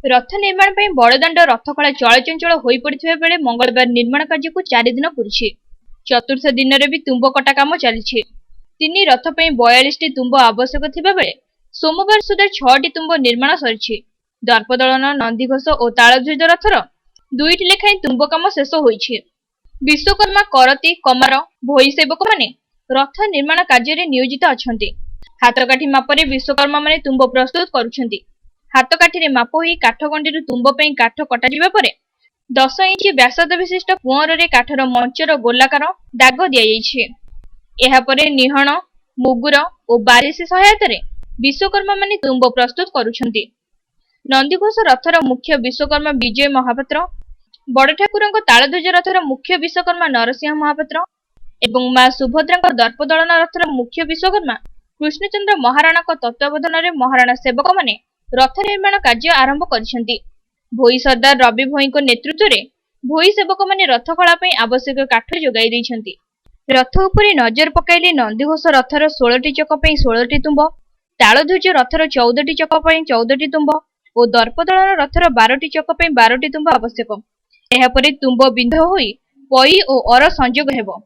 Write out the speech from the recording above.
रथ निर्माण पर बड़दाण्ड रथखला चलचंचल हो पड़ा बेले मंगलवार निर्माण कार्य को 4 दिन पूरी। चतुर्थ दिन में भी तुम्ब कटा काम चली। 3 रथ पर 42 टी तुम्ब आवश्यक थिबा बेले सोमवार सुधा 6 टी तुम्ब निर्माण सरी। दर्पदलन, नंदीघोष और तालध्वज रथर 2टी लेखाएं तुम्ब काम शेष होइछि। विश्वकर्मा, करती, कमार, भोई सेवक माने रथ निर्माण कार्य नियोजित अछंती। हाथकाठी मापरे विश्वकर्मा माने तुम्ब प्रस्तुत करुछंती। हाथकाठी माप होई काठगंडी तुम्ब पे काठ कटा जिबा परे 10 इंच व्यासार्ध विशिष्ट पुअर काठर मंचर गोलाकार दाग दिया। एहापरे निहण, मुगुर और बारिश सहायता विश्वकर्मा माने तुम्ब प्रस्तुत करुछंती। नंदीघोष रथर मुख्य विश्वकर्मा विजय महापात्र, बड़ ठाकुर तालध्वज रथर मुख्य विश्वकर्मा नरसिंह महापात्र एवं मां सुभद्रा दर्पदलन रथर मुख्य विश्वकर्मा कृष्णचंद्र महाराणा तत्वावधान में महाराणा सेवक माने रथ निर्माण कार्य आरंभ करिसेंती। भोई सरदार रवि भोई नेतृत्व में भोई सेवक माने रथखला आवश्यक काठ जोगाई दैछंती। रथ उपरे नजर पकाइले नंदीघोष रथर 16टी चक 16टी तुम्ब, तालध्वज रथर 14टी चक 14टी तुम्ब और दर्पदलन रथर 12टी चक 12टी तुम्ब आवश्यक। एहापरे तुम्ब बिंध होई पई और अर संयोग हेबो।